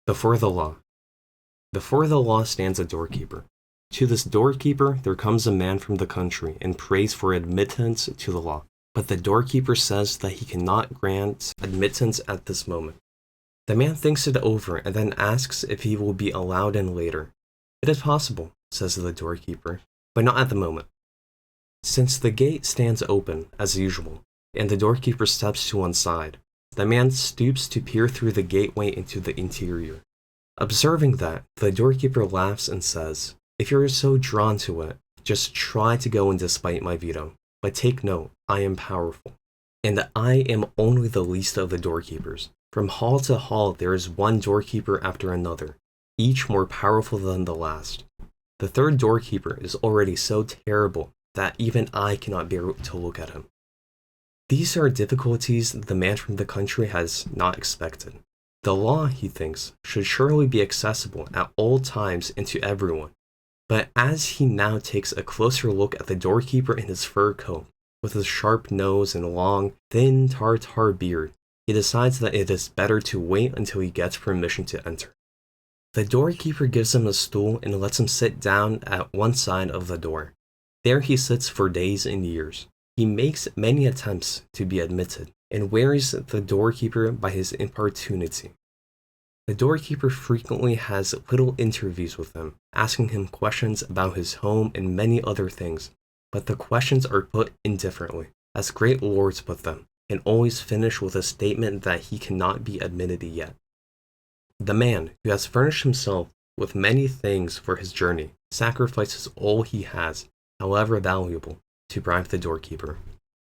Before the law. Before the law stands a doorkeeper. To this doorkeeper there comes a man from the country and prays for admittance to the law. But the doorkeeper says that he cannot grant admittance at this moment. The man thinks it over and then asks if he will be allowed in later. It is possible, says the doorkeeper, but not at the moment. Since the gate stands open, as usual, and the doorkeeper steps to one side, the man stoops to peer through the gateway into the interior. Observing that, the doorkeeper laughs and says, "If you're so drawn to it, just try to go in despite my veto. But take note, I am powerful. And I am only the least of the doorkeepers. From hall to hall there is one doorkeeper after another, each more powerful than the last. The third doorkeeper is already so terrible that even I cannot bear to look at him." These are difficulties the man from the country has not expected. The law, he thinks, should surely be accessible at all times and to everyone. But as he now takes a closer look at the doorkeeper in his fur coat, with his sharp nose and long, thin tartar beard, he decides that it is better to wait until he gets permission to enter. The doorkeeper gives him a stool and lets him sit down at one side of the door. There he sits for days and years. He makes many attempts to be admitted, and wearies the doorkeeper by his importunity. The doorkeeper frequently has little interviews with him, asking him questions about his home and many other things, but the questions are put indifferently, as great lords put them, and always finish with a statement that he cannot be admitted yet. The man, who has furnished himself with many things for his journey, sacrifices all he has, however valuable, to bribe the doorkeeper.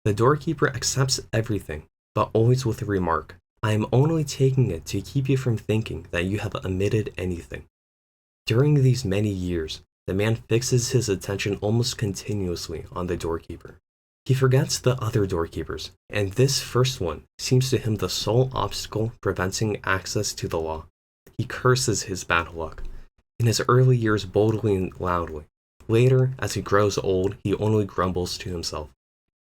The doorkeeper accepts everything, but always with the remark, "I am only taking it to keep you from thinking that you have omitted anything." During these many years, the man fixes his attention almost continuously on the doorkeeper. He forgets the other doorkeepers, and this first one seems to him the sole obstacle preventing access to the law. He curses his bad luck, in his early years boldly and loudly. Later, as he grows old, he only grumbles to himself.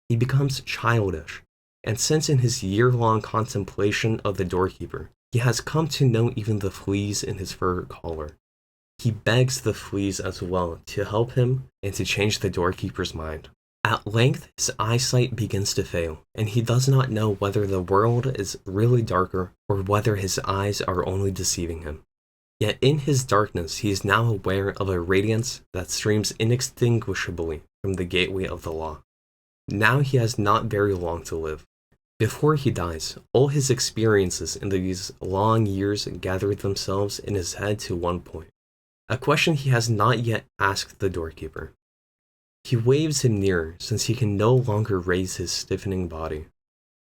He becomes childish, and since in his year-long contemplation of the doorkeeper, he has come to know even the fleas in his fur collar. He begs the fleas as well to help him and to change the doorkeeper's mind. At length, his eyesight begins to fail, and he does not know whether the world is really darker or whether his eyes are only deceiving him. Yet in his darkness he is now aware of a radiance that streams inextinguishably from the gateway of the law. Now he has not very long to live. Before he dies, all his experiences in these long years gather themselves in his head to one point, a question he has not yet asked the doorkeeper. He waves him nearer, since he can no longer raise his stiffening body.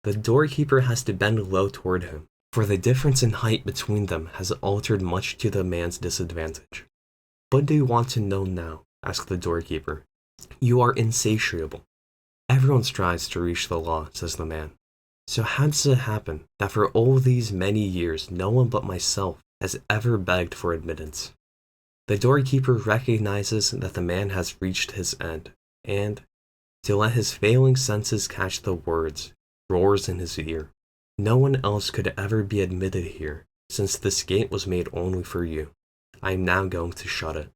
The doorkeeper has to bend low toward him, for the difference in height between them has altered much to the man's disadvantage. "What do you want to know now?" asked the doorkeeper. "You are insatiable." "Everyone strives to reach the law," says the man. "So how does it happen that for all these many years no one but myself has ever begged for admittance?" The doorkeeper recognizes that the man has reached his end, and, to let his failing senses catch the words, roars in his ear. "No one else could ever be admitted here, since this gate was made only for you. I am now going to shut it."